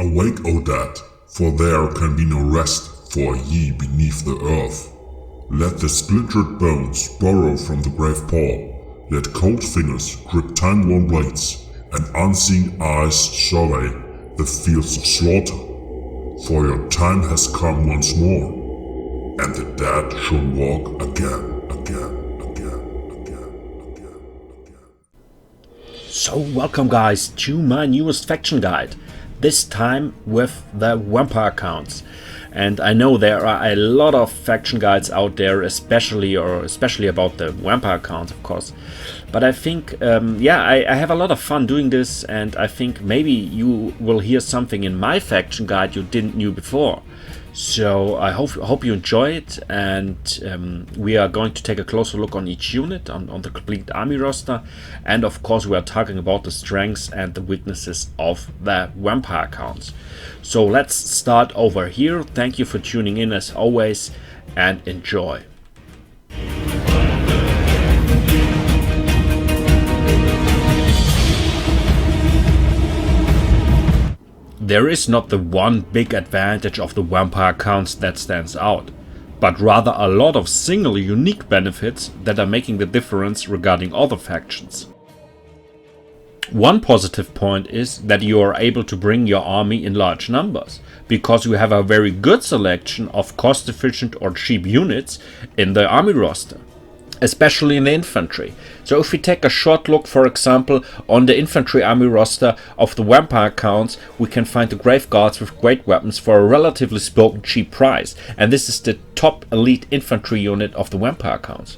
Awake, O dead, for there can be no rest for ye beneath the earth. Let the splintered bones borrow from the grave paw, let cold fingers grip time-worn blades, and unseen eyes survey the fields of slaughter. For your time has come once more, and the dead shall walk again. So welcome guys to my newest faction guide, this time with the vampire counts. And I know there are a lot of faction guides out there, especially about the vampire counts, of course. But I think, I have a lot of fun doing this, and I think maybe you will hear something in my faction guide you didn't knew before. So I hope you enjoy it, and we are going to take a closer look on each unit, on the complete army roster, and of course we are talking about the strengths and the weaknesses of the vampire counts. So let's start over here. Thank you for tuning in as always, and enjoy. There is not the one big advantage of the vampire counts that stands out, but rather a lot of single unique benefits that are making the difference regarding other factions. One positive point is that you are able to bring your army in large numbers, because you have a very good selection of cost-efficient or cheap units in the army roster, especially in the infantry. So if we take a short look, for example, on the infantry army roster of the vampire counts, we can find the grave guards with great weapons for a relatively spoken cheap price, and this is the top elite infantry unit of the vampire counts.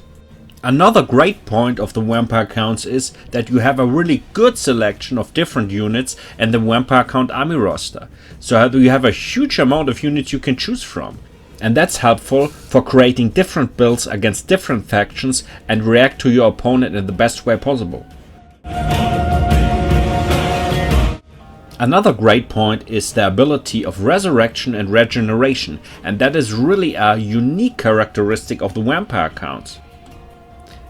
Another great point of the vampire counts is that you have a really good selection of different units in the vampire count army roster, so you have a huge amount of units you can choose from. And that's helpful for creating different builds against different factions and react to your opponent in the best way possible. Another great point is the ability of resurrection and regeneration, and that is really a unique characteristic of the vampire counts.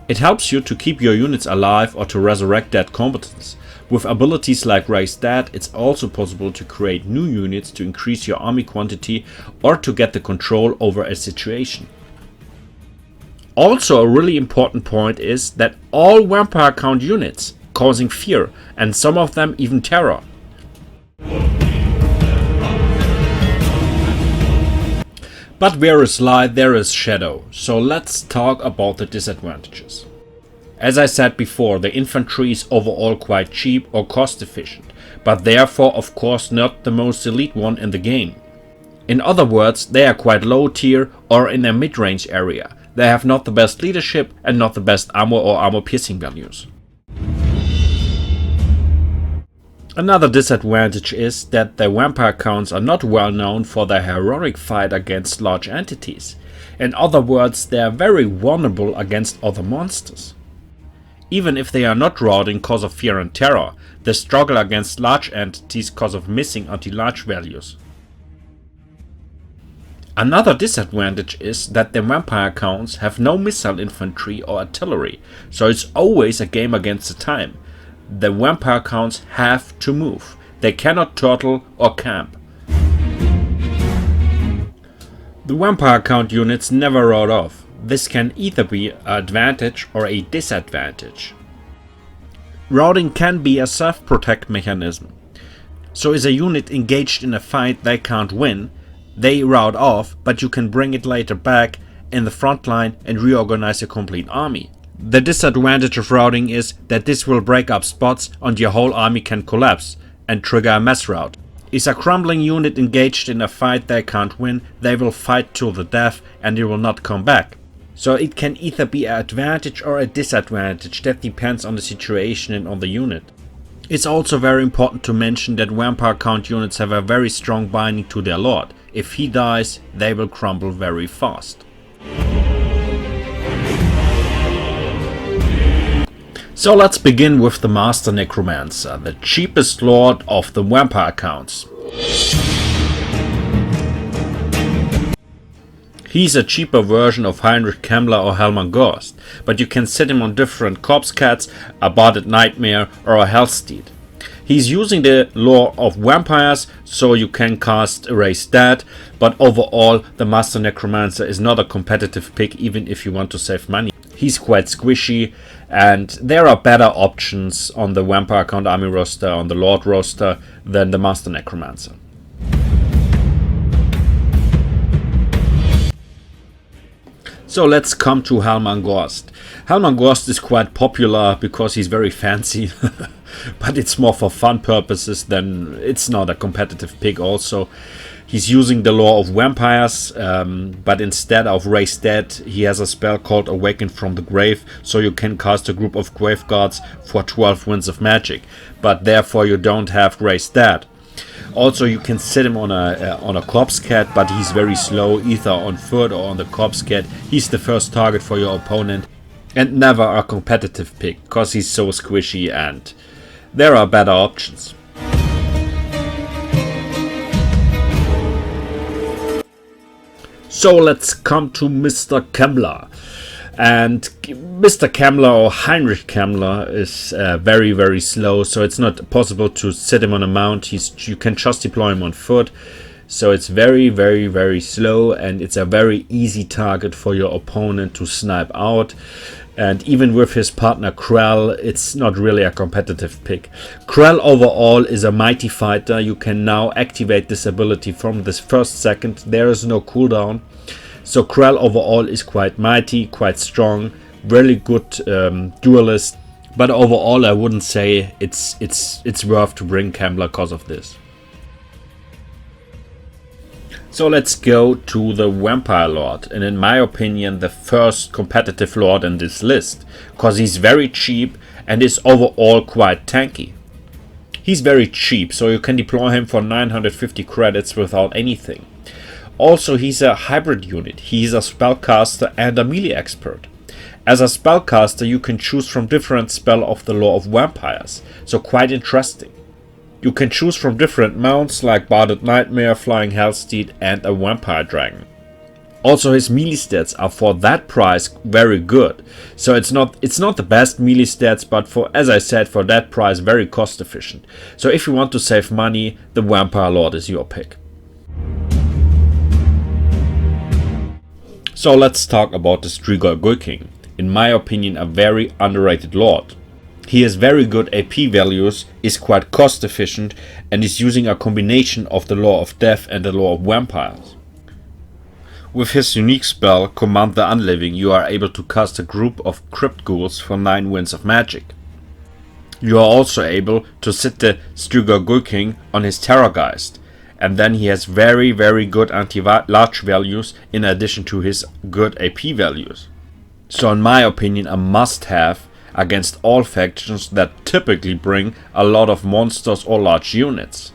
It helps you to keep your units alive or to resurrect dead combatants. With abilities like Raise Dead, it's also possible to create new units to increase your army quantity or to get the control over a situation. Also, a really important point is that all vampire count units causing fear, and some of them even terror. But where is light, there is shadow, so let's talk about the disadvantages. As I said before, the infantry is overall quite cheap or cost efficient, but therefore of course not the most elite one in the game. In other words, they are quite low tier or in a mid-range area. They have not the best leadership and not the best armor or armor piercing values. Another disadvantage is that the vampire counts are not well known for their heroic fight against large entities. In other words, they are very vulnerable against other monsters. Even if they are not routing cause of fear and terror, they struggle against large entities cause of missing anti-large values. Another disadvantage is that the vampire counts have no missile infantry or artillery, so it's always a game against the time. The vampire counts have to move. They cannot turtle or camp. The vampire count units never rout off. This can either be an advantage or a disadvantage. Routing can be a self-protect mechanism. So is a unit engaged in a fight they can't win, they rout off, but you can bring it later back in the front line and reorganize a complete army. The disadvantage of routing is that this will break up spots and your whole army can collapse and trigger a mass rout. Is a crumbling unit engaged in a fight they can't win, they will fight to the death and it will not come back. So it can either be an advantage or a disadvantage, that depends on the situation and on the unit. It's also very important to mention that vampire count units have a very strong binding to their lord. If he dies, they will crumble very fast. So let's begin with the Master Necromancer, the cheapest lord of the vampire counts. He's a cheaper version of Heinrich Kemmler or Hellman Ghost, but you can set him on different Corpse Cats, a Barded Nightmare or a Hellsteed. He's using the lore of vampires, so you can cast Erase Dead, but overall the Master Necromancer is not a competitive pick even if you want to save money. He's quite squishy, and there are better options on the Vampire Count Army roster, on the Lord roster, than the Master Necromancer. So let's come to Helmangorst. Helmangorst is quite popular because he's very fancy, but it's more for fun purposes than it's not a competitive pick also. He's using the lore of vampires, but instead of Raise Dead, he has a spell called Awaken from the Grave, so you can cast a group of grave guards for 12 winds of magic, but therefore you don't have Raise Dead. Also, you can set him on a corpse cat, but he's very slow, either on foot or on the corpse cat. He's the first target for your opponent, and never a competitive pick, because he's so squishy and there are better options. So let's come to Mr. Kemmler. And Mr. Kemmler, or Heinrich Kemmler, is very, very slow, so it's not possible to set him on a mount. You can just deploy him on foot, so it's very, very, very slow, and it's a very easy target for your opponent to snipe out. And even with his partner Krell, it's not really a competitive pick. Krell overall is a mighty fighter. You can now activate this ability from this first second. There is no cooldown. So Krell overall is quite mighty, quite strong, really good duelist. But overall I wouldn't say it's worth to bring Kemmler because of this. So let's go to the Vampire Lord, and in my opinion the first competitive Lord in this list, because he's very cheap and is overall quite tanky. He's very cheap, so you can deploy him for 950 credits without anything. Also, he's a hybrid unit. He's a spellcaster and a melee expert. As a spellcaster, you can choose from different spells of the lore of vampires, so quite interesting. You can choose from different mounts like Barded Nightmare, Flying Hellsteed and a Vampire Dragon. Also, his melee stats are for that price very good. So it's not the best melee stats, but as I said, for that price very cost efficient. So if you want to save money, the Vampire Lord is your pick. So let's talk about the Strigoi Guiking. In my opinion, a very underrated Lord. He has very good AP values, is quite cost efficient, and is using a combination of the Lore of Death and the Lore of Vampires. With his unique spell, Command the Unliving, you are able to cast a group of Crypt Ghouls for 9 winds of magic. You are also able to sit the Strigoi Guiking on his Terrorgeist, and then he has very, very good anti-large values in addition to his good AP values. So in my opinion, a must-have against all factions that typically bring a lot of monsters or large units.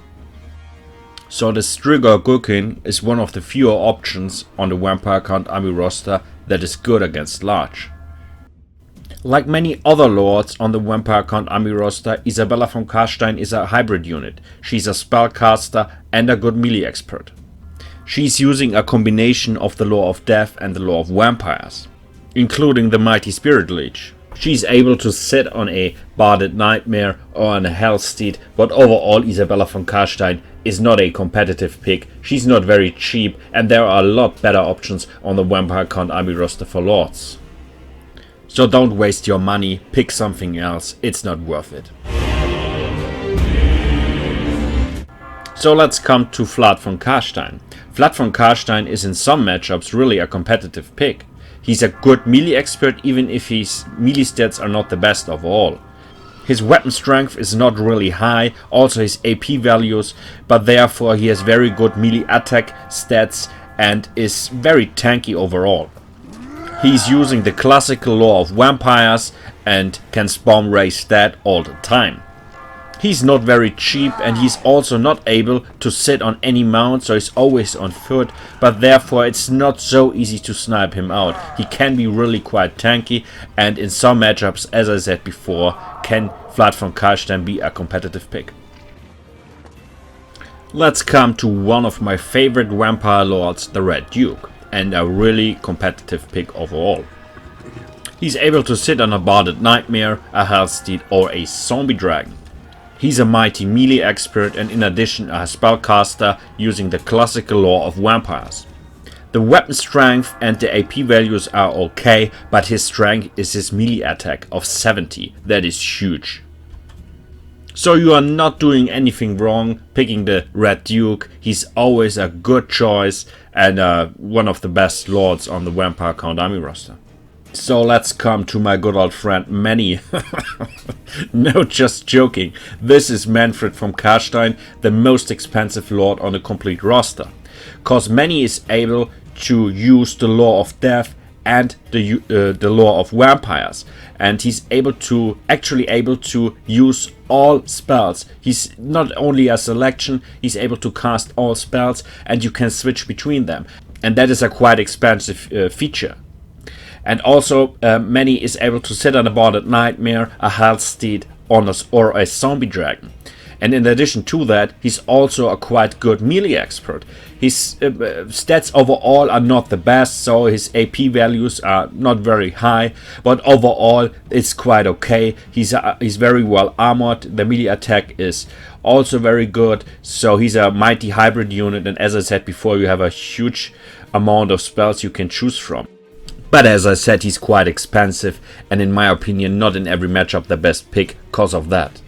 So the Strigoi Guiking is one of the fewer options on the Vampire Count Army roster that is good against large. Like many other lords on the Vampire Count Army roster, Isabella von Karstein is a hybrid unit. She's a spellcaster and a good melee expert. She's using a combination of the Lore of Death and the Lore of Vampires, including the Mighty Spirit Leech. She's able to sit on a Barded Nightmare or on a Hellsteed, but overall Isabella von Karstein is not a competitive pick. She's not very cheap, and there are a lot better options on the Vampire Count Army roster for lords. So don't waste your money, pick something else, it's not worth it. So let's come to Vlad von Karstein. Vlad von Karstein is in some matchups really a competitive pick. He's a good melee expert even if his melee stats are not the best of all. His weapon strength is not really high, also his AP values, but therefore he has very good melee attack stats and is very tanky overall. He's using the classical lore of vampires and can spam Raise Dead all the time. He's not very cheap and he's also not able to sit on any mount, so he's always on foot, but therefore it's not so easy to snipe him out. He can be really quite tanky, and in some matchups, as I said before, can Vlad von Karstein be a competitive pick. Let's come to one of my favorite vampire lords, the Red Duke, and a really competitive pick overall. He's able to sit on a Barded Nightmare, a Hellsteed or a Zombie Dragon. He's a mighty melee expert and in addition a spellcaster using the classical lore of vampires. The weapon strength and the AP values are okay, but his strength is his melee attack of 70. That is huge. So you are not doing anything wrong picking the Red Duke. He's always a good choice and one of the best lords on the Vampire Count army roster. So let's come to my good old friend Manny. No, just joking. This is Manfred from Karstein, the most expensive lord on the complete roster. Cause Manny is able to use the Law of Death and the Law of Vampires, and he's actually able to use all spells. He's not only a selection, he's able to cast all spells and you can switch between them, and that is a quite expensive feature. And also Manny is able to sit on a board at Nightmare, a Hell Steed or a Zombie Dragon. And in addition to that, he's also a quite good melee expert. His stats overall are not the best, so his AP values are not very high, but overall it's quite okay. He's very well armored, the melee attack is also very good, so he's a mighty hybrid unit, and as I said before, you have a huge amount of spells you can choose from. But as I said, he's quite expensive, and in my opinion not in every matchup the best pick cause of that.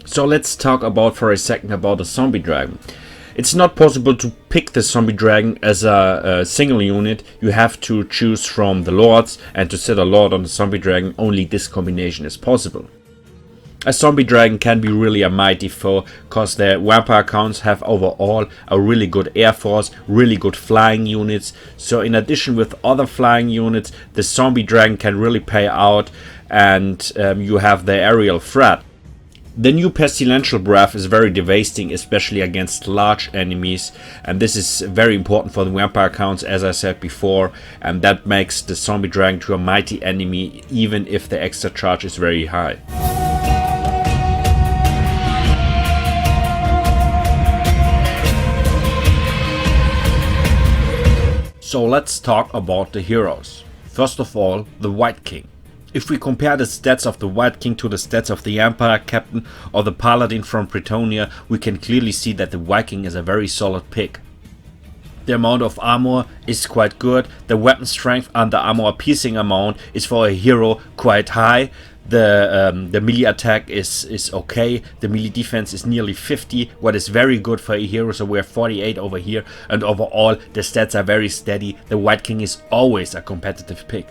So let's talk for a second about the Zombie Dragon. It's not possible to pick the Zombie Dragon as a single unit. You have to choose from the lords, and to set a lord on the Zombie Dragon, only this combination is possible. A Zombie Dragon can be really a mighty foe, cause the vampire counts have overall a really good air force, really good flying units. So in addition with other flying units, the Zombie Dragon can really pay out, and you have the aerial threat. The new Pestilential Breath is very devastating, especially against large enemies, and this is very important for the vampire counts, as I said before, and that makes the Zombie Dragon to a mighty enemy even if the extra charge is very high. So let's talk about the heroes. First of all, the White King. If we compare the stats of the White King to the stats of the Empire Captain or the Paladin from Bretonnia, we can clearly see that the White King is a very solid pick. The amount of armor is quite good, the weapon strength and the armor piercing amount is for a hero quite high, the melee attack is okay, the melee defense is nearly 50, what is very good for a hero, so we're 48 over here, and overall the stats are very steady. The White King is always a competitive pick.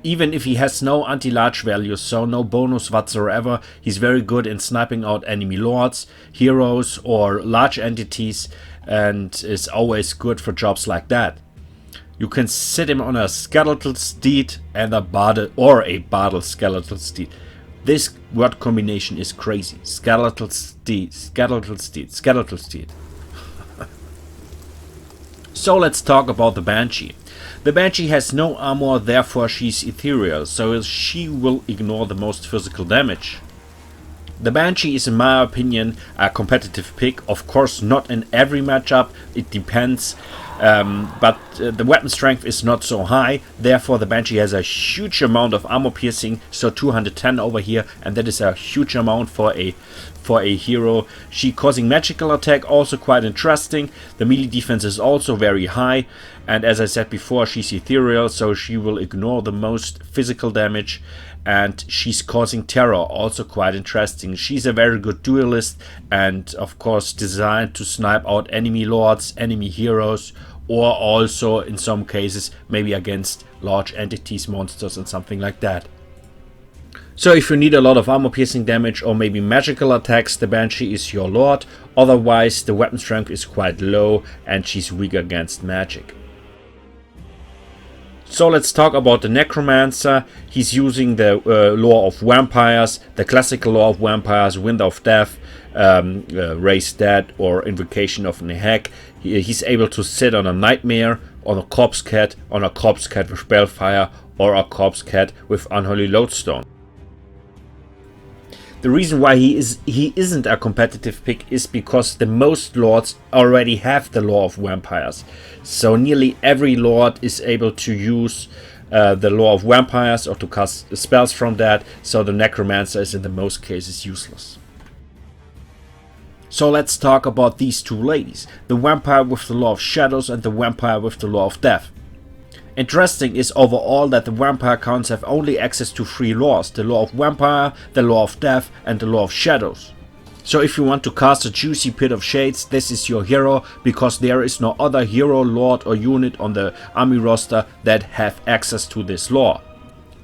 Even if he has no anti-large values, so no bonus whatsoever, he's very good in sniping out enemy lords, heroes or large entities, and is always good for jobs like that. You can sit him on a skeletal steed and a bardal skeletal steed. This word combination is crazy. Skeletal steed, skeletal steed, skeletal steed. So let's talk about the Banshee. The Banshee has no armor, therefore she's ethereal, so she will ignore the most physical damage. The Banshee is in my opinion a competitive pick, of course not in every matchup, it depends, but the weapon strength is not so high, therefore the Banshee has a huge amount of armor piercing, so 210 over here, and that is a huge amount for a hero. She causing magical attack, also quite interesting. The melee defense is also very high, and as I said before, she's ethereal, so she will ignore the most physical damage, and she's causing terror, also quite interesting. She's a very good duelist and of course designed to snipe out enemy lords, enemy heroes, or also in some cases maybe against large entities, monsters and something like that. So if you need a lot of armor piercing damage or maybe magical attacks, the Banshee is your lord. Otherwise the weapon strength is quite low and she's weak against magic. So let's talk about the Necromancer. He's using the lore of vampires, the classical lore of vampires, Wind of Death, Raise Dead or Invocation of Nehek. He's able to sit on a Nightmare, on a Corpse Cat with Spellfire, or a Corpse Cat with Unholy Lodestone. The reason why he isn't a competitive pick is because the most lords already have the lore of vampires. So nearly every lord is able to use the Law of Vampires or to cast spells from that, so the Necromancer is in the most cases useless. So let's talk about these two ladies, the Vampire with the Law of Shadows and the Vampire with the Law of Death. Interesting is overall that the Vampire counts have only access to 3 laws, the Law of Vampire, the Law of Death and the Law of Shadows. So if you want to cast a juicy Pit of Shades, this is your hero, because there is no other hero, lord or unit on the army roster that have access to this law.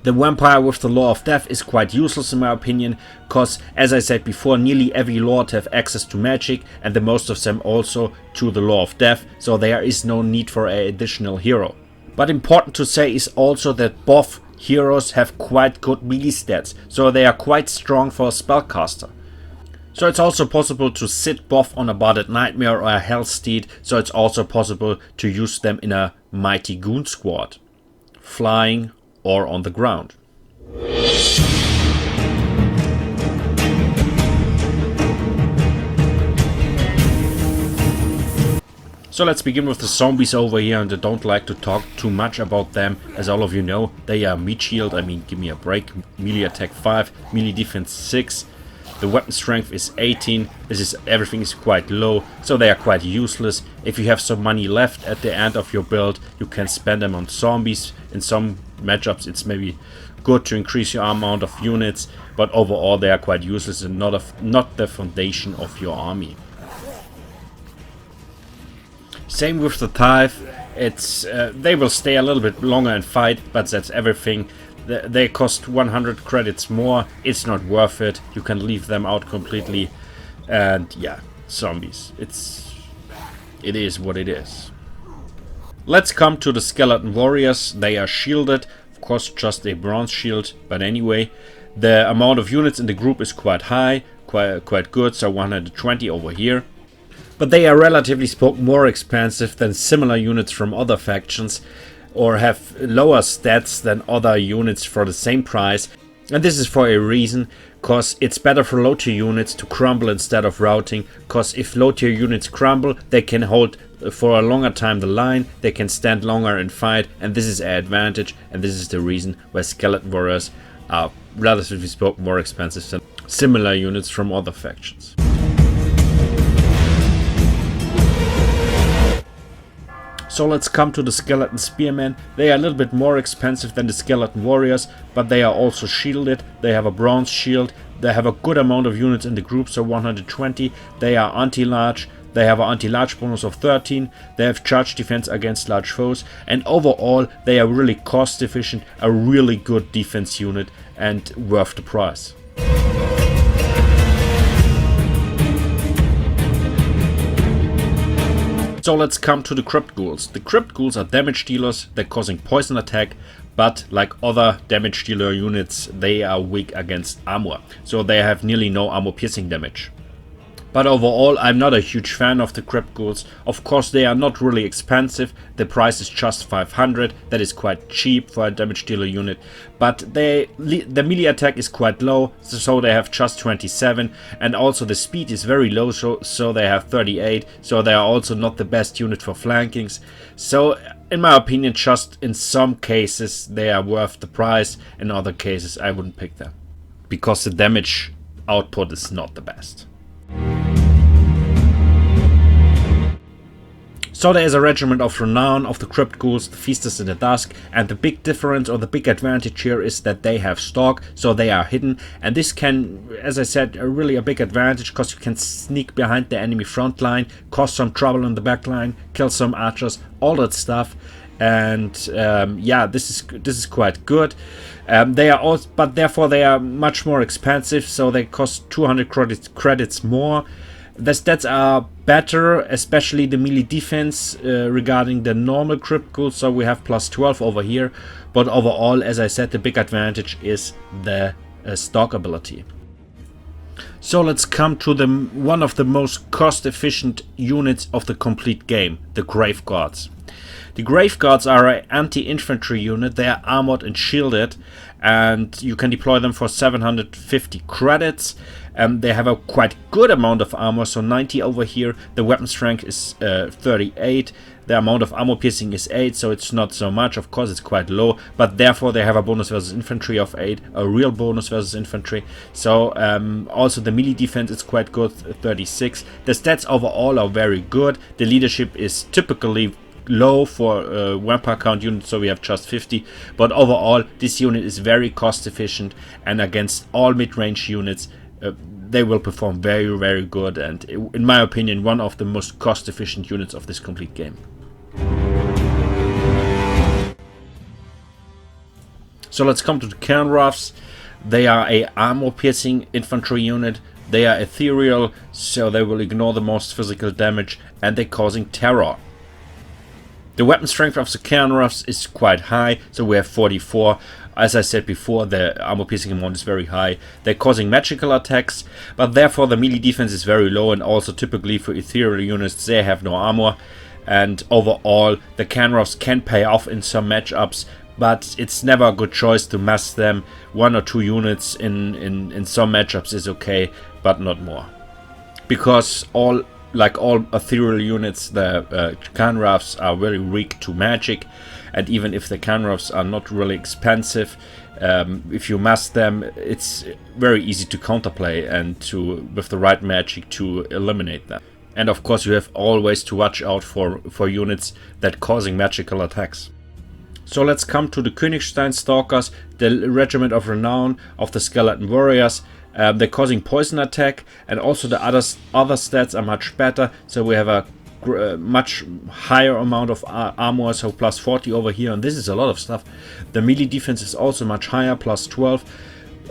The Vampire with the Law of Death is quite useless in my opinion, cause as I said before, nearly every lord have access to magic and the most of them also to the Law of Death, so there is no need for an additional hero. But important to say is also that both heroes have quite good melee stats, so they are quite strong for a spellcaster. So it's also possible to sit both on a Barded Nightmare or a Hellsteed, so it's also possible to use them in a Mighty Goon squad, flying or on the ground. So let's begin with the zombies over here, and I don't like to talk too much about them. As all of you know, they are meat shield, I mean give me a break, melee attack 5, melee defense 6. The weapon strength is 18, everything is quite low, so they are quite useless. If you have some money left at the end of your build, you can spend them on zombies. In some matchups it's maybe good to increase your amount of units, but overall they are quite useless and not the foundation of your army. Same with the Tithe, they will stay a little bit longer and fight, but that's everything. They cost 100 credits more, it's not worth it, you can leave them out completely, and yeah, zombies, it is what it is. Let's come to the Skeleton Warriors. They are shielded, of course just a bronze shield, but anyway, the amount of units in the group is quite high, quite good, so 120 over here. But they are relatively spoken more expensive than similar units from other factions, or have lower stats than other units for the same price. And this is for a reason, cause it's better for low tier units to crumble instead of routing, cause if low tier units crumble, they can hold for a longer time the line, they can stand longer and fight, and this is an advantage, and this is the reason why Skeleton Warriors are relatively spoken more expensive than similar units from other factions. So let's come to the Skeleton Spearmen. They are a little bit more expensive than the Skeleton Warriors, but they are also shielded. They have a bronze shield. They have a good amount of units in the group, so 120. They are anti-large. They have an anti-large bonus of 13. They have charge defense against large foes. And overall, they are really cost efficient, a really good defense unit, and worth the price. So let's come to the Crypt Ghouls. The Crypt Ghouls are damage dealers, they're causing poison attack, but like other damage dealer units, they are weak against armor. So they have nearly no armor piercing damage. But overall, I'm not a huge fan of the Crypt Ghouls. Of course, they are not really expensive. The price is just 500. That is quite cheap for a damage dealer unit. But the melee attack is quite low, so they have just 27. And also the speed is very low, so they have 38. So they are also not the best unit for flankings. So in my opinion, just in some cases they are worth the price. In other cases, I wouldn't pick them, because the damage output is not the best. So there is a regiment of renown of the Crypt Ghouls, the Feasters in the Dusk, and the big difference or the big advantage here is that they have stalk, so they are hidden, and this can, as I said, really a big advantage because you can sneak behind the enemy front line, cause some trouble in the back line, kill some archers, all that stuff. And yeah, this is quite good. They are also, but therefore they are much more expensive, so they cost 200 credits more. The stats are better, especially the melee defense regarding the normal Crypt Ghouls, so we have plus 12 over here. But overall, as I said, the big advantage is the stalk ability. So let's come to one of the most cost-efficient units of the complete game, the Grave Guards. The Grave Guards are an anti-infantry unit. They are armored and shielded, and you can deploy them for 750 credits. They have a quite good amount of armor, so 90 over here. The weapon strength is 38. The amount of armor piercing is 8, so it's not so much. Of course, it's quite low, but therefore they have a bonus versus infantry of 8, a real bonus versus infantry. So also the melee defense is quite good, 36. The stats overall are very good. The leadership is typically low for vampire count units, so we have just 50, but overall this unit is very cost efficient, and against all mid-range units they will perform very, very good, and in my opinion one of the most cost efficient units of this complete game. So let's come to the Cavalry. They are a armor piercing infantry unit. They are ethereal, so they will ignore the most physical damage, and they're causing terror. The weapon strength of the Cavalry is quite high, so we have 44. As I said before, the armor piercing amount is very high. They're causing magical attacks, but therefore the melee defense is very low, and also typically for ethereal units they have no armor. And overall the Cavalry can pay off in some matchups, but it's never a good choice to mass them. 1 or 2 units in some matchups is okay, but not more. Because like all ethereal units, the Cavalry are very weak to magic, and even if the Cavalry are not really expensive, if you mass them, it's very easy to counterplay and with the right magic to eliminate them. And of course you have always to watch out for units that causing magical attacks. So let's come to the Königstein Stalkers, the Regiment of Renown of the Skeleton Warriors. They're causing poison attack, and also the other stats are much better. So we have a much higher amount of armor, so plus 40 over here, and this is a lot of stuff. The melee defense is also much higher, plus 12.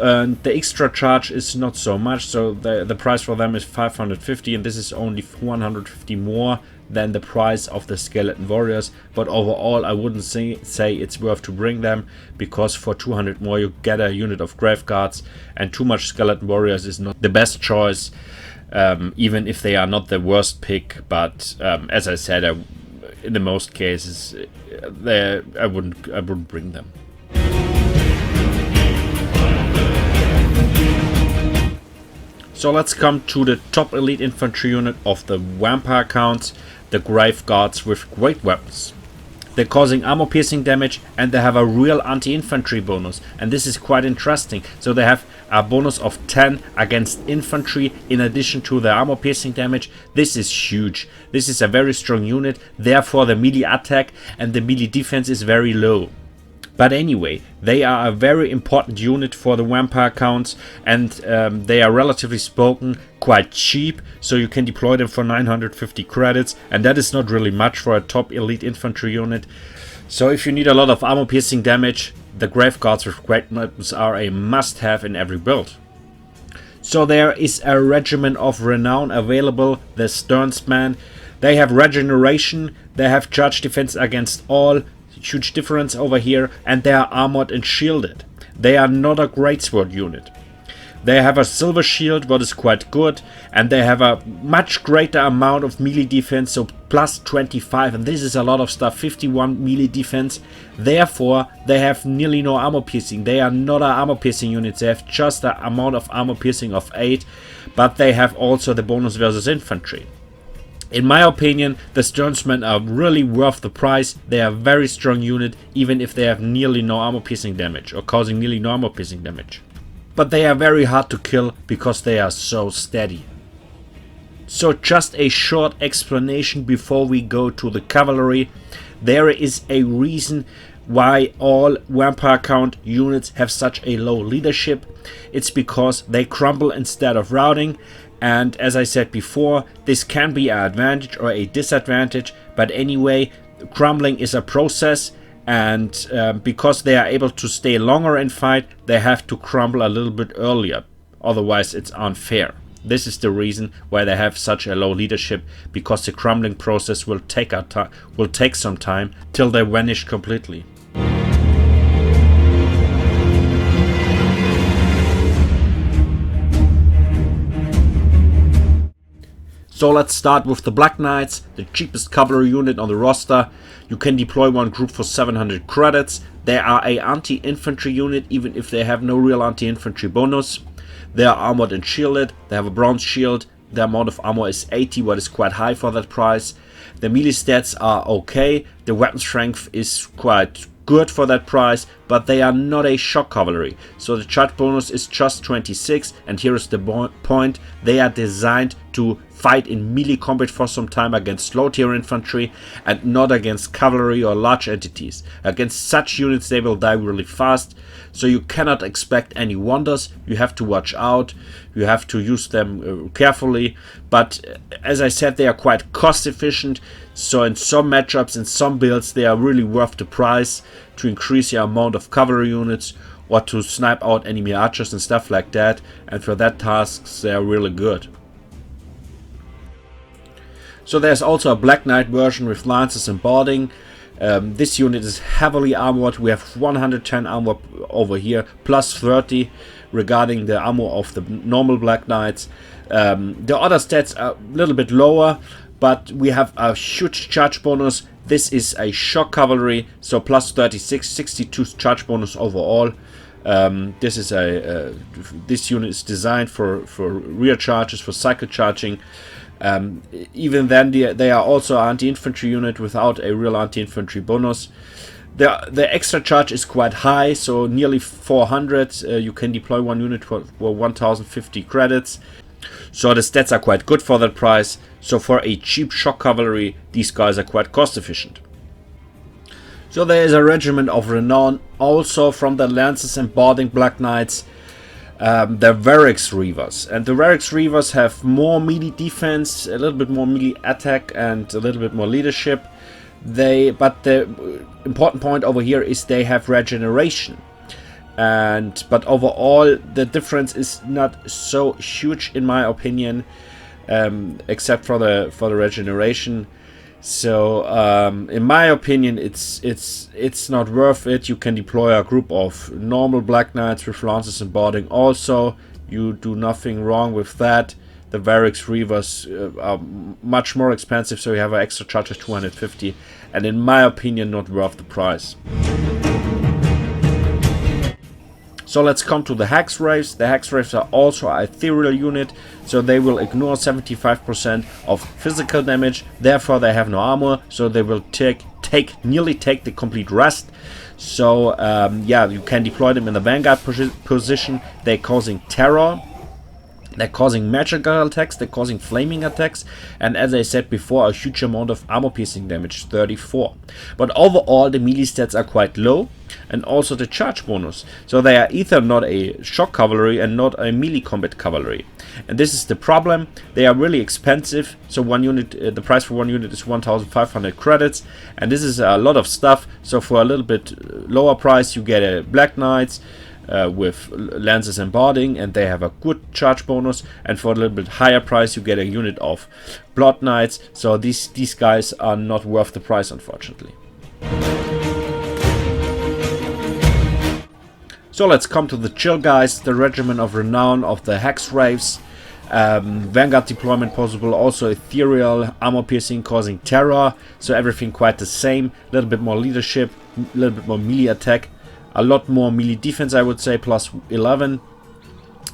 And the extra charge is not so much, so the price for them is 550, and this is only 150 more than the price of the Skeleton Warriors. But overall I wouldn't say it's worth to bring them, because for 200 more you get a unit of Grave Guards, and too much Skeleton Warriors is not the best choice, even if they are not the worst pick. But as I said, in the most cases I wouldn't bring them. So let's come to the top elite infantry unit of the vampire counts, the Grave Guards with great weapons. They're causing armor piercing damage, and they have a real anti-infantry bonus, and this is quite interesting. So they have a bonus of 10 against infantry in addition to the armor piercing damage. This is huge. This is a very strong unit, therefore the melee attack and the melee defense is very low. But anyway, they are a very important unit for the vampire counts, and they are relatively spoken quite cheap, so you can deploy them for 950 credits, and that is not really much for a top elite infantry unit. So if you need a lot of armor piercing damage, the Grave Guards with great weapons are a must-have in every build. So there is a Regiment of Renown available, the Sternsman. They have regeneration, they have charge defense against all, huge difference over here, and they are armored and shielded. They are not a greatsword unit. They have a silver shield, what is quite good, and they have a much greater amount of melee defense, so plus 25, and this is a lot of stuff, 51 melee defense. Therefore they have nearly no armor piercing. They are not an armor piercing unit, they have just an amount of armor piercing of 8, but they have also the bonus versus infantry. In my opinion, the Sternsmen are really worth the price. They are a very strong unit, even if they have nearly no armor piercing damage, or causing nearly no armor piercing damage. But they are very hard to kill, because they are so steady. So just a short explanation before we go to the cavalry. There is a reason why all vampire count units have such a low leadership. It's because they crumble instead of routing. And as I said before, this can be an advantage or a disadvantage, but anyway, crumbling is a process, and because they are able to stay longer in fight, they have to crumble a little bit earlier, otherwise it's unfair. This is the reason why they have such a low leadership, because the crumbling process will take some time till they vanish completely. So let's start with the Black Knights, the cheapest cavalry unit on the roster. You can deploy one group for 700 credits. They are a anti-infantry unit, even if they have no real anti-infantry bonus. They are armored and shielded. They have a bronze shield. The amount of armor is 80, what is quite high for that price. The melee stats are okay. The weapon strength is quite good for that price, but they are not a shock cavalry. So the charge bonus is just 26, and here is the point. They are designed to fight in melee combat for some time against low tier infantry and not against cavalry or large entities. Against such units they will die really fast, so you cannot expect any wonders. You have to watch out, you have to use them carefully, but as I said, they are quite cost efficient, so in some matchups, in some builds, they are really worth the price to increase the amount of cavalry units or to snipe out enemy archers and stuff like that, and for that tasks they are really good. So there's also a Black Knight version with lances and boarding. This unit is heavily armored. We have 110 armor over here, plus 30 regarding the armor of the normal Black Knights. The other stats are a little bit lower, but we have a huge charge bonus. This is a shock cavalry, so plus 36, 62 charge bonus overall. This unit is designed for rear charges, for cycle charging. Even then, they are also an anti-infantry unit without a real anti-infantry bonus. The extra charge is quite high, so nearly 400. You can deploy one unit for 1050 credits. So the stats are quite good for that price. So for a cheap shock cavalry, these guys are quite cost efficient. So there is a regiment of renown also from the lances and boarding Black Knights. The Varix Reavers, and the Varix Reavers have more melee defense, a little bit more melee attack, and a little bit more leadership. But the important point over here is they have regeneration, but overall the difference is not so huge in my opinion, except for the regeneration. So in my opinion, it's not worth it. You can deploy a group of normal Black Knights with lances and boarding also. You do nothing wrong with that. The Varix Reavers are much more expensive, so you have an extra charge of 250, and in my opinion not worth the price. So let's come to the Hex Wraiths. The Hex Wraiths are also a ethereal unit, so they will ignore 75% of physical damage, therefore they have no armor, so they will nearly take the complete rest. So yeah, you can deploy them in the vanguard position. They're causing terror, they're causing magical attacks, they're causing flaming attacks, and as I said before, a huge amount of armor piercing damage, 34. But overall the melee stats are quite low, and also the charge bonus. So they are either not a shock cavalry and not a melee combat cavalry. And this is the problem. They are really expensive. So one unit, the price for one unit is 1500 credits, and this is a lot of stuff. So for a little bit lower price you get a Black Knights with lances and boarding, and they have a good charge bonus, and for a little bit higher price you get a unit of Blood Knights. So these guys are not worth the price, unfortunately. So let's come to the chill guys, the regiment of renown of the Hex Wraiths. Vanguard deployment possible, also ethereal, armor piercing, causing terror, so everything quite the same. A little bit more leadership, a little bit more melee attack, a lot more melee defense, I would say, plus 11.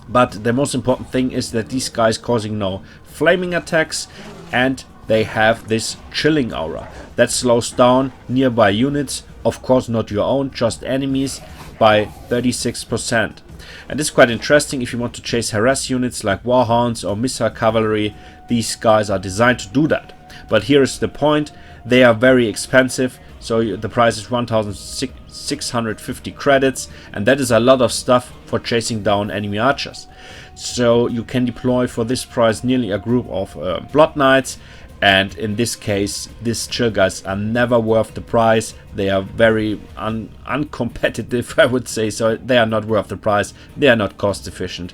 But the most important thing is that these guys causing no flaming attacks, and they have this chilling aura that slows down nearby units, of course not your own, just enemies, by 36%. And this is quite interesting if you want to chase harass units like Warhounds or missile cavalry. These guys are designed to do that. But here is the point, they are very expensive, so the price is 1650 credits, and that is a lot of stuff for chasing down enemy archers. So you can deploy for this price nearly a group of Blood Knights, and in this case these chill guys are never worth the price. They are very uncompetitive, I would say, so they are not worth the price. They are not cost efficient,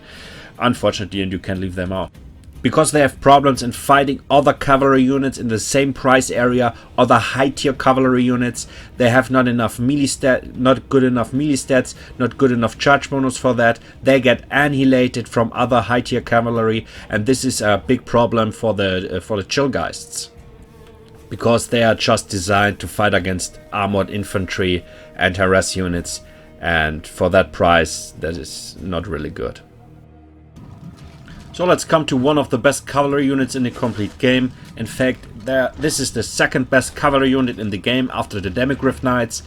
unfortunately, and you can leave them out. because they have problems in fighting other cavalry units in the same price area, other high tier cavalry units. They have not enough melee not good enough melee stats, not good enough charge bonus for that. They get annihilated from other high tier cavalry, and this is a big problem for the Chillgeists, because they are just designed to fight against armored infantry and harass units, and for that price that is not really good. So let's come to one of the best cavalry units in the complete game. In fact, this is the second best cavalry unit in the game after the Demigryph Knights.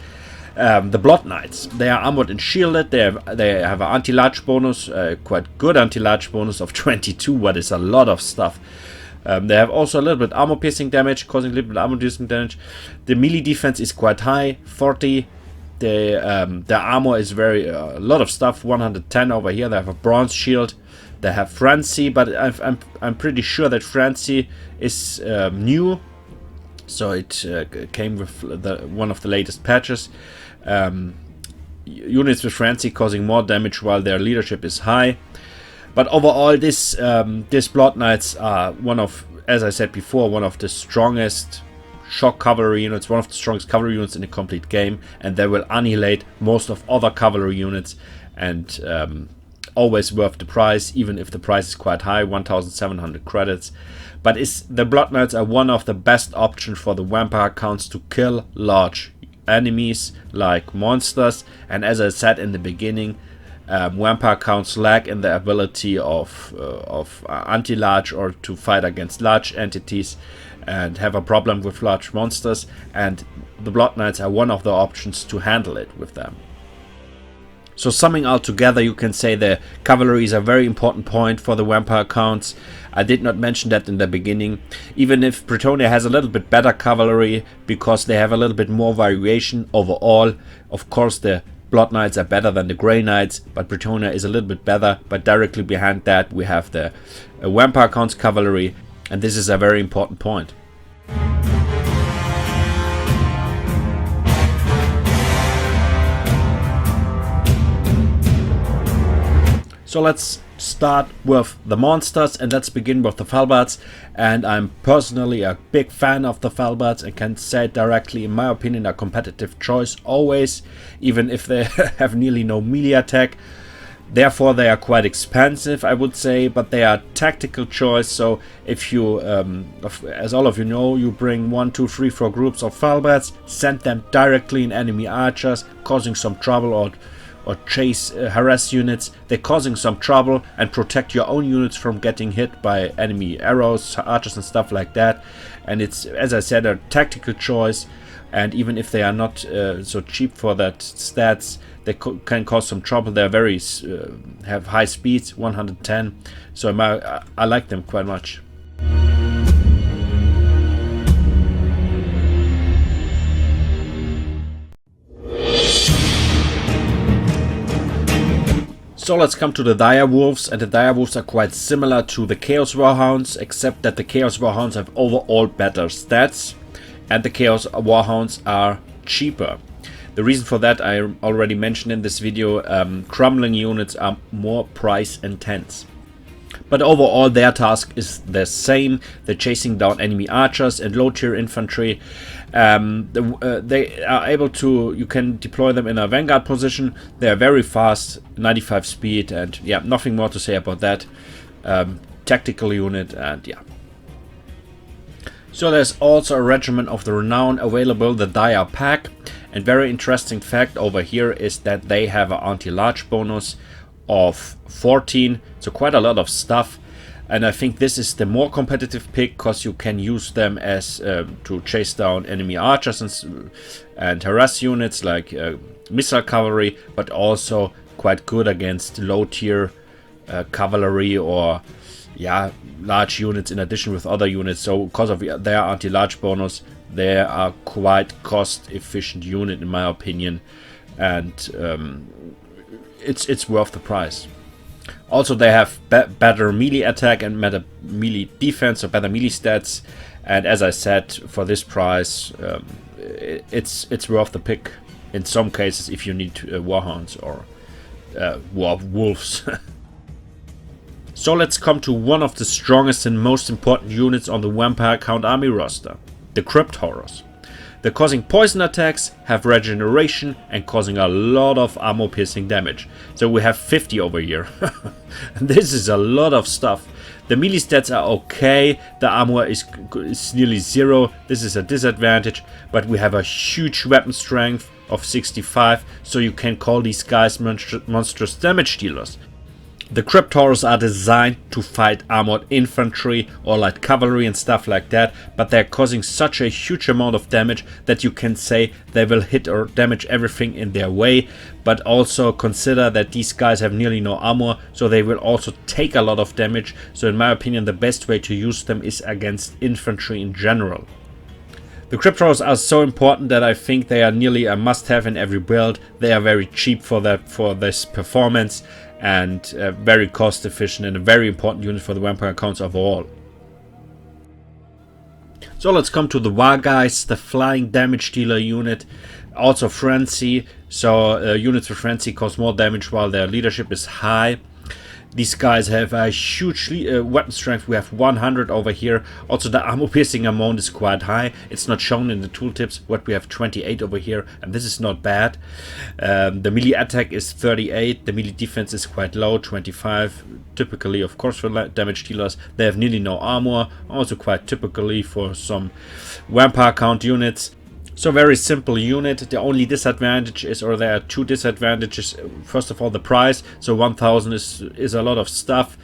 The Blood Knights. They are armored and shielded. They have an anti-large bonus, quite good anti-large bonus of 22, what is a lot of stuff. They have also a little bit armor piercing damage, causing a little bit armor piercing damage. The melee defense is quite high, 40. The armor is a lot of stuff, 110 over here. They have a bronze shield. They have Frenzy, but I'm pretty sure that Frenzy is new, so it came with one of the latest patches. Units with Frenzy causing more damage while their leadership is high. But overall, this Blood Knights are as I said before, one of the strongest shock cavalry units, one of the strongest cavalry units in the complete game, and they will annihilate most of other cavalry units, and always worth the price, even if the price is quite high, 1,700 credits. But the Blood Knights are one of the best options for the vampire counts to kill large enemies like monsters, and as I said in the beginning, vampire counts lack in the ability of anti-large or to fight against large entities and have a problem with large monsters, and the Blood Knights are one of the options to handle it with them. So summing all together, you can say the cavalry is a very important point for the vampire counts. I did not mention that in the beginning. Even if Bretonnia has a little bit better cavalry, because they have a little bit more variation overall. Of course, the Blood Knights are better than the Grey Knights, but Bretonnia is a little bit better. But directly behind that, we have the vampire counts cavalry, and this is a very important point. So let's start with the monsters, and let's begin with the Falbards. And I'm personally a big fan of the Falbards and can say directly, in my opinion, a competitive choice always, even if they have nearly no melee attack. Therefore they are quite expensive, I would say, but they are a tactical choice. So if you, as all of you know, you bring 1, 2, 3, 4 groups of Falbards, send them directly in enemy archers, causing some trouble, or chase harass units. They're causing some trouble, and protect your own units from getting hit by enemy arrows, archers and stuff like that. And it's, as I said, a tactical choice, and even if they are not so cheap for that stats, they can cause some trouble. They're very have high speeds, 110, so I like them quite much. So let's come to the Dire Wolves, and the Dire Wolves are quite similar to the Chaos Warhounds, except that the Chaos Warhounds have overall better stats, and the Chaos Warhounds are cheaper. The reason for that I already mentioned in this video. Crumbling units are more price intense. But overall their task is the same. They're chasing down enemy archers and low tier infantry. They are able to, you can deploy them in a vanguard position. They are very fast, 95 speed, and yeah, nothing more to say about that. Tactical unit, and yeah. So there's also a regiment of the renown available, the Dire Pack. And very interesting fact over here is that they have an anti-large bonus of 14, so quite a lot of stuff. And I think this is the more competitive pick, because you can use them as to chase down enemy archers and harass units like missile cavalry, but also quite good against low tier cavalry or large units in addition with other units. So because of their anti-large bonus, they are quite cost efficient unit in my opinion, and it's worth the price. Also, they have better melee attack and better melee defense, or better melee stats. And as I said, for this price, it's worth the pick in some cases if you need warhounds or wolves. So let's come to one of the strongest and most important units on the Vampire Count army roster, the Crypt Horrors. They're causing poison attacks, have regeneration, and causing a lot of armor piercing damage. So we have 50 over here. And this is a lot of stuff. The melee stats are okay, the armor is nearly 0, this is a disadvantage, but we have a huge weapon strength of 65, so you can call these guys monstrous damage dealers. The Crypt Horrors are designed to fight armored infantry or light cavalry and stuff like that, but they're causing such a huge amount of damage that you can say they will hit or damage everything in their way, but also consider that these guys have nearly no armor, so they will also take a lot of damage. So in my opinion, the best way to use them is against infantry in general. The Crypt Horrors are so important that I think they are nearly a must-have in every build. They are very cheap for this performance, and very cost efficient, and a very important unit for the Vampire Counts overall. So let's come to the Wargeist, the flying damage dealer unit, also Frenzy. So units with Frenzy cause more damage while their leadership is high. These guys have a huge weapon strength. We have 100 over here. Also, the armor piercing amount is quite high. It's not shown in the tooltips, but we have 28 over here, and this is not bad. The melee attack is 38. The melee defense is quite low, 25. Typically, of course, for damage dealers. They have nearly no armor. Also quite typically for some Vampire Count units. So very simple unit. The only disadvantage is, or there are two disadvantages. First of all, the price. So 1000 is a lot of stuff,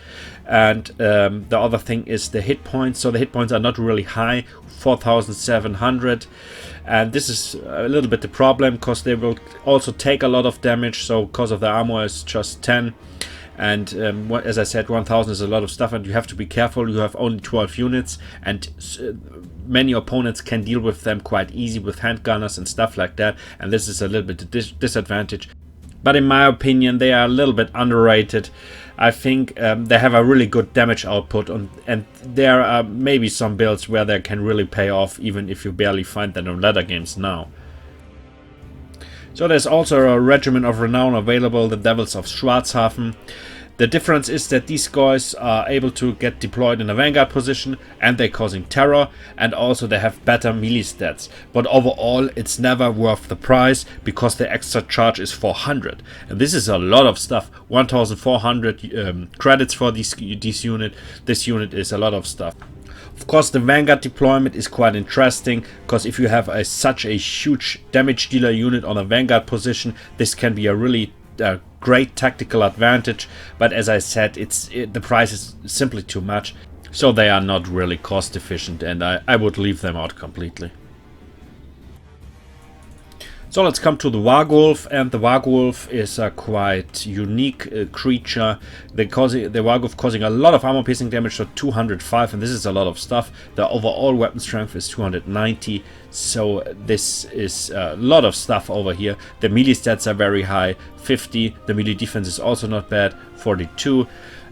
and the other thing is the hit points. So the hit points are not really high, 4700, and this is a little bit the problem because they will also take a lot of damage. So because of the armor is just 10. And as I said, 1000 is a lot of stuff, and you have to be careful. You have only 12 units, and many opponents can deal with them quite easy with handgunners and stuff like that, and this is a little bit a disadvantage. But in my opinion, they are a little bit underrated. I think they have a really good damage output, and there are maybe some builds where they can really pay off, even if you barely find them in ladder games now. So there's also a Regiment of Renown available, the Devils of Schwarzhafen. The difference is that these guys are able to get deployed in a vanguard position, and they're causing terror, and also they have better melee stats. But overall, it's never worth the price because the extra charge is 400. And this is a lot of stuff. 1400 credits for this unit. This unit is a lot of stuff. Of course, the Vanguard deployment is quite interesting, because if you have such a huge damage dealer unit on a Vanguard position, this can be a really great tactical advantage. But as I said, the price is simply too much, so they are not really cost efficient, and I would leave them out completely. So let's come to the Wargulf, and the Wargulf is a quite unique creature. The Wargulf causing a lot of armor piercing damage, so 205, and this is a lot of stuff. The overall weapon strength is 290, so this is a lot of stuff over here. The melee stats are very high, 50. The melee defense is also not bad, 42.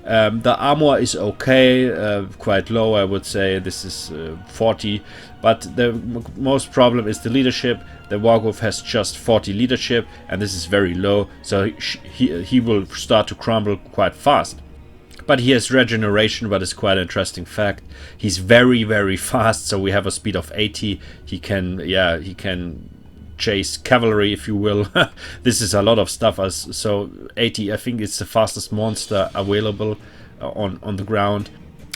The armor is okay, quite low, I would say. This is 40, but the most problem is the leadership. The Wargulf has just 40 leadership, and this is very low, so he will start to crumble quite fast. But he has regeneration, but it's quite an interesting fact. He's very, very fast, so we have a speed of 80. He can chase cavalry, if you will. This is a lot of stuff. So 80, I think it's the fastest monster available on the ground.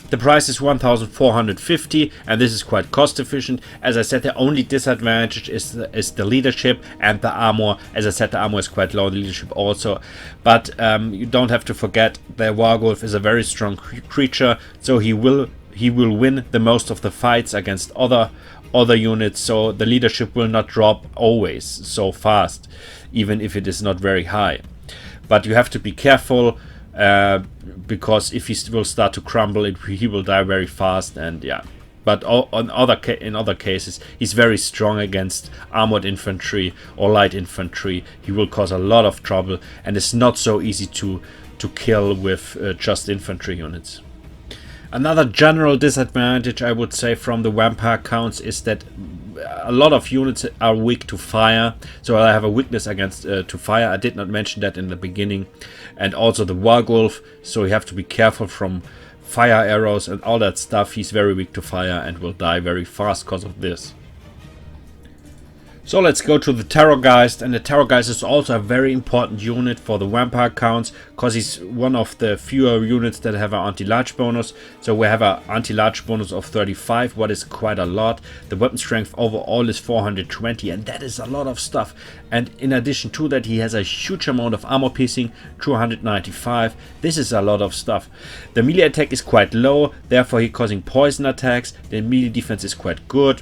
The price is 1450, and this is quite cost efficient. As I said, the only disadvantage is the leadership and the armor. As I said, the armor is quite low, the leadership also. But you don't have to forget the Wargulf is a very strong creature, so he will win the most of the fights against other units, so the leadership will not drop always so fast, even if it is not very high. But you have to be careful, because if he will start to crumble, he will die very fast, and yeah. But in other cases, he's very strong against armored infantry or light infantry. He will cause a lot of trouble, and it's not so easy to kill with just infantry units. Another general disadvantage, I would say, from the Vampire Counts is that a lot of units are weak to fire, so I have a weakness against to fire. I did not mention that in the beginning. And also the Wargulf, so you have to be careful from fire arrows and all that stuff. He's very weak to fire and will die very fast because of this. So let's go to the Terrorgeist, and the Terrorgeist is also a very important unit for the vampire counts, because he's one of the fewer units that have an anti-large bonus. So we have an anti-large bonus of 35, what is quite a lot. The weapon strength overall is 420, and that is a lot of stuff. And in addition to that, he has a huge amount of armor piercing, 295. This is a lot of stuff. The melee attack is quite low, therefore he's causing poison attacks. The melee defense is quite good.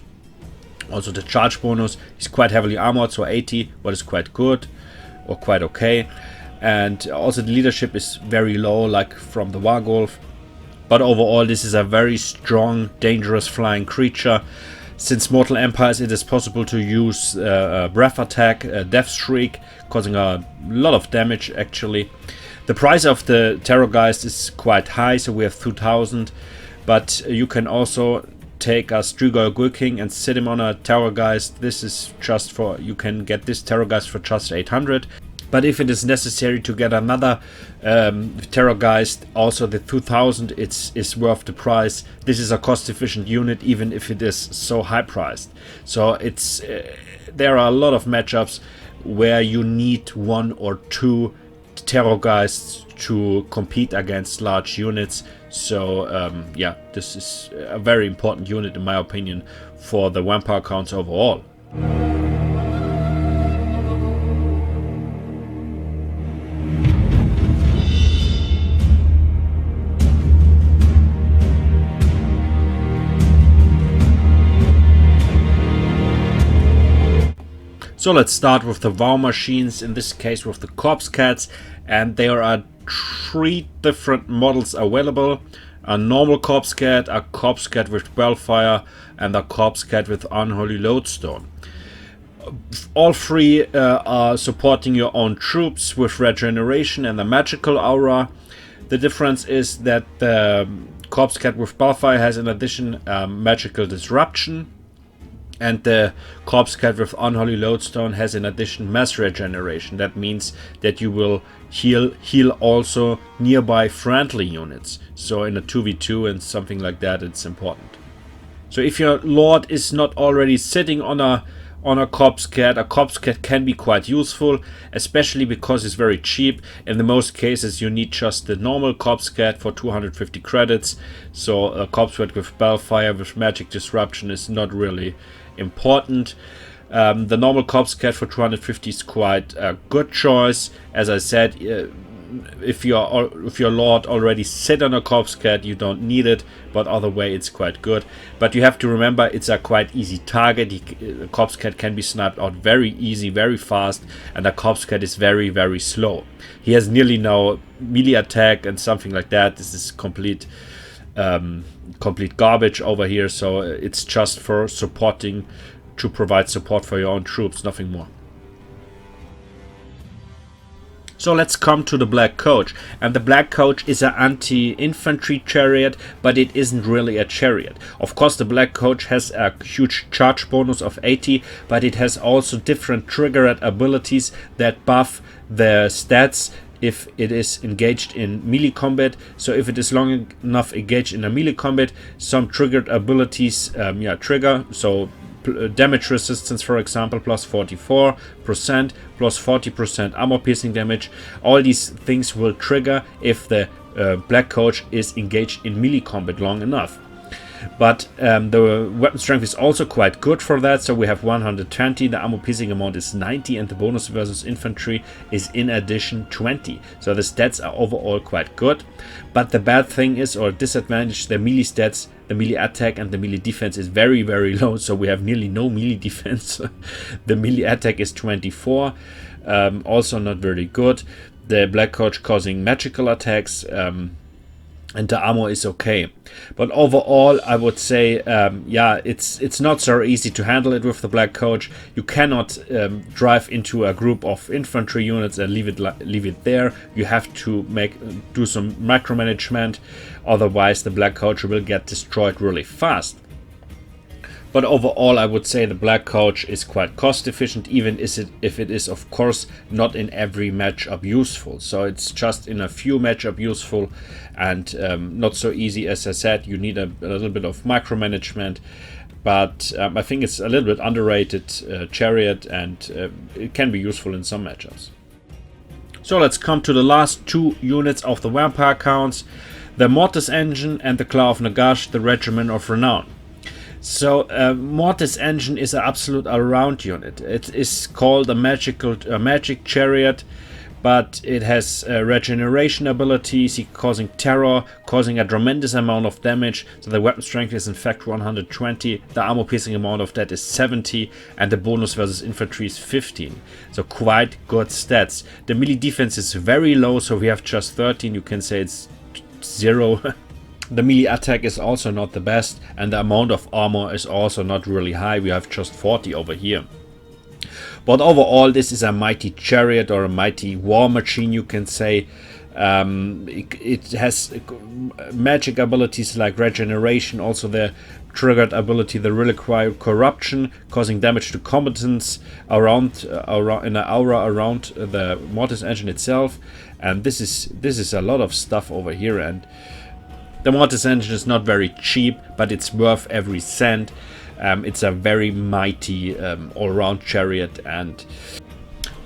Also the charge bonus is quite heavily armored, so 80, what is quite good or quite okay. And also the leadership is very low, like from the Wargulf. But overall, this is a very strong, dangerous flying creature. Since Mortal Empires, it is possible to use breath attack, death shriek, causing a lot of damage actually. The price of the Terrorgeist is quite high, so we have 2000. But you can also take a Strigoi Gulking and sit him on a Terrorgeist. This is just for, you can get this Terrorgeist for just 800. But if it is necessary to get another Terrorgeist, also the 2000, it's worth the price. This is a cost-efficient unit, even if it is so high priced. So it's there are a lot of matchups where you need one or two Terrorgeists to compete against large units. So yeah, this is a very important unit in my opinion for the vampire counts overall. So let's start with the War Machines, in this case with the Corpse Cats, and there are 3 different models available: a normal Corpse Cat, a Corpse Cat with Bellfire, and a Corpse Cat with Unholy Lodestone. All 3 are supporting your own troops with regeneration and a magical aura. The difference is that the Corpse Cat with Bellfire has in addition magical disruption, and the Corpse Cat with Unholy Lodestone has in addition mass regeneration. That means that you will heal also nearby friendly units. So in a 2v2 and something like that, it's important. So if your Lord is not already sitting on a Corpse Cat, a Corpse Cat can be quite useful, especially because it's very cheap. In the most cases you need just the normal Corpse Cat for 250 credits. So a Corpse Cat with Bellfire with magic disruption is not really important. The normal Corpse Cat for 250 is quite a good choice. As I said, if your Lord already sit on a Corpse Cat, you don't need it, but other way it's quite good. But you have to remember, it's a quite easy target. A Corpse Cat can be sniped out very easy, very fast, and a Corpse Cat is very, very slow. He has nearly no melee attack and something like that. This is complete garbage over here, so it's just for supporting, to provide support for your own troops, nothing more. So let's come to the Black Coach, and the Black Coach is an anti-infantry chariot, but it isn't really a chariot. Of course the Black Coach has a huge charge bonus of 80, but it has also different triggered abilities that buff the stats if it is engaged in melee combat. So if it is long enough engaged in a melee combat, some triggered abilities trigger. So damage resistance, for example, plus 44%, plus 40% armor piercing damage. All these things will trigger if the Black Coach is engaged in melee combat long enough. But the weapon strength is also quite good for that, so we have 120, the armor piercing amount is 90, and the bonus versus infantry is in addition 20. So the stats are overall quite good. But the bad thing is, or disadvantage, the melee stats, the melee attack and the melee defense is very, very low, so we have nearly no melee defense. The melee attack is 24, also not very good. The Black Coach causing magical attacks, and the armor is okay. But overall, I would say, yeah, it's not so easy to handle it with the Black Coach. You cannot drive into a group of infantry units and leave it there. You have to do some micromanagement, otherwise the Black Coach will get destroyed really fast. But overall, I would say the black coach is quite cost efficient, even if it is of course not in every matchup useful. So it's just in a few matchup useful, and not so easy. As I said, you need a little bit of micromanagement, but I think it's a little bit underrated chariot, and it can be useful in some matchups. So let's come to the last two units of the vampire counts: the Mortis Engine and the Claw of Nagash, the Regiment of Renown. So Mortis Engine is an absolute all-round unit. It is called a magic chariot, but it has regeneration abilities, causing terror, causing a tremendous amount of damage. So the weapon strength is in fact 120, the armor piercing amount of that is 70, and the bonus versus infantry is 15. So quite good stats. The melee defense is very low, so we have just 13. You can say it's 0. The melee attack is also not the best, and the amount of armor is also not really high. We have just 40 over here. But overall, this is a mighty chariot, or a mighty war machine, you can say. It has magic abilities like regeneration, also the triggered ability, the Reliquary Corruption, causing damage to combatants around in an aura around the Mortis Engine itself. And this is a lot of stuff over here, and the Mortis Engine is not very cheap, but it's worth every cent. It's a very mighty all-round chariot, and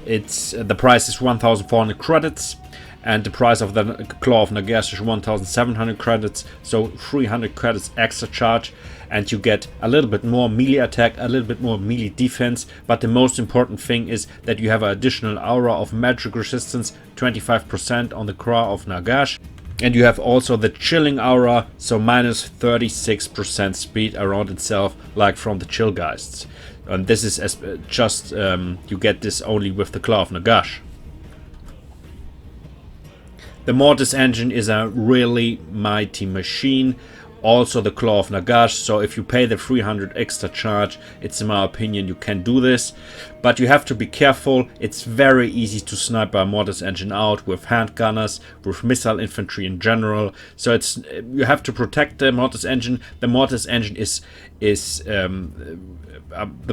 the price is 1,400 credits, and the price of the Claw of Nagash is 1,700 credits, so 300 credits extra charge, and you get a little bit more melee attack, a little bit more melee defense. But the most important thing is that you have an additional aura of magic resistance, 25% on the Claw of Nagash. And you have also the chilling aura, so minus 36% speed around itself, like from the chill geists. And this is you get this only with the Claw of Nagash. The Mortis Engine is a really mighty machine. Also the Claw of Nagash, so if you pay the 300 extra charge, it's in my opinion you can do this. But you have to be careful. It's very easy to snipe a Mortis Engine out with handgunners, with missile infantry in general. So you have to protect the Mortis Engine. The Mortis Engine is the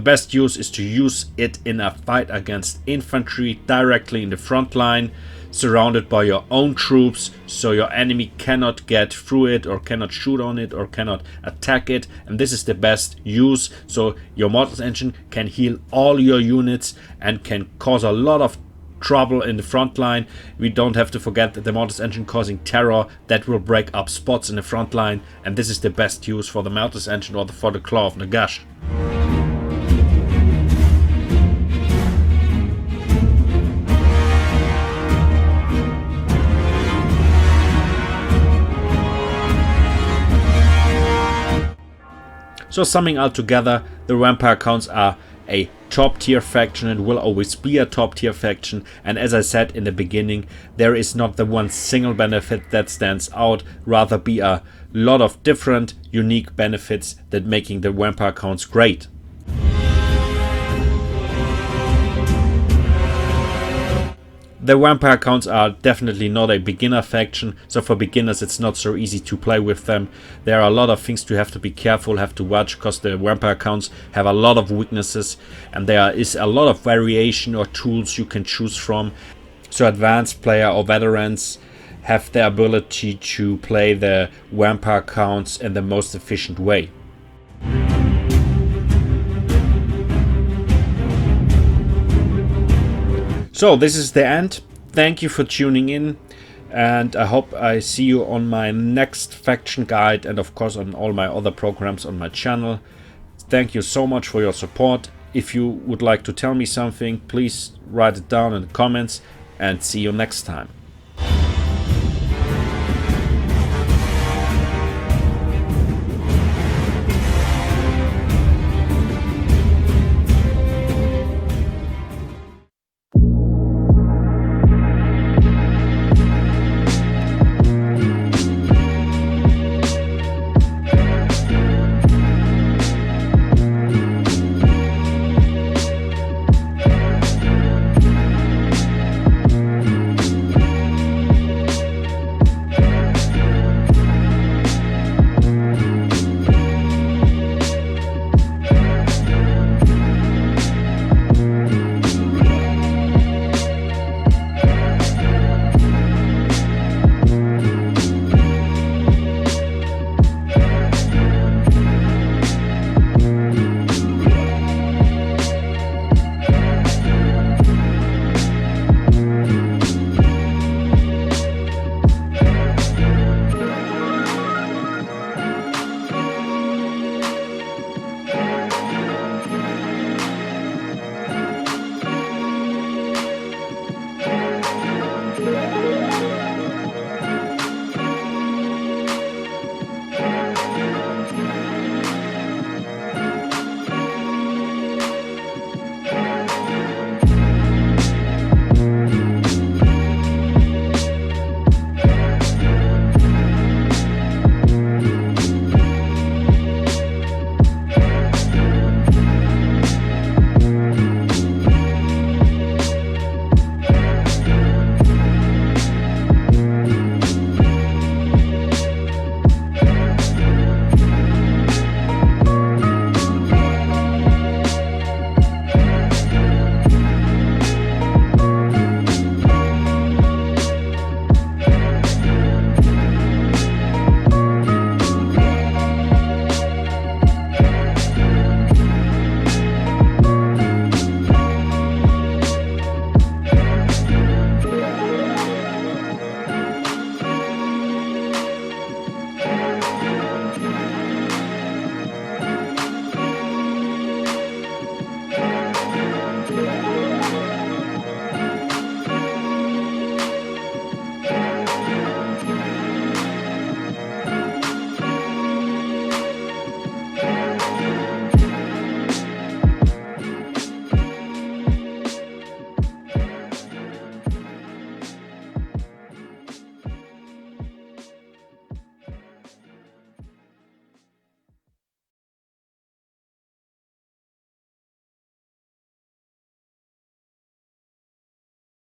best use is to use it in a fight against infantry directly in the front line, surrounded by your own troops, so your enemy cannot get through it, or cannot shoot on it, or cannot attack it. And this is the best use. So your Mortis Engine can heal all your units and can cause a lot of trouble in the front line. We don't have to forget that the Mortis Engine causing terror that will break up spots in the front line, and this is the best use for the Mortis Engine or for the Claw of Nagash. So summing all together, the vampire counts are a top tier faction and will always be a top tier faction. And as I said in the beginning, there is not the one single benefit that stands out, rather be a lot of different unique benefits that making the vampire counts great. The vampire counts are definitely not a beginner faction, so for beginners it's not so easy to play with them. There are a lot of things to have to be careful, have to watch, because the vampire counts have a lot of weaknesses, and there is a lot of variation or tools you can choose from. So advanced player or veterans have the ability to play the vampire counts in the most efficient way. So this is the end. Thank you for tuning in, and I hope I see you on my next faction guide, and of course on all my other programs on my channel. Thank you so much for your support. If you would like to tell me something, please write it down in the comments, and see you next time.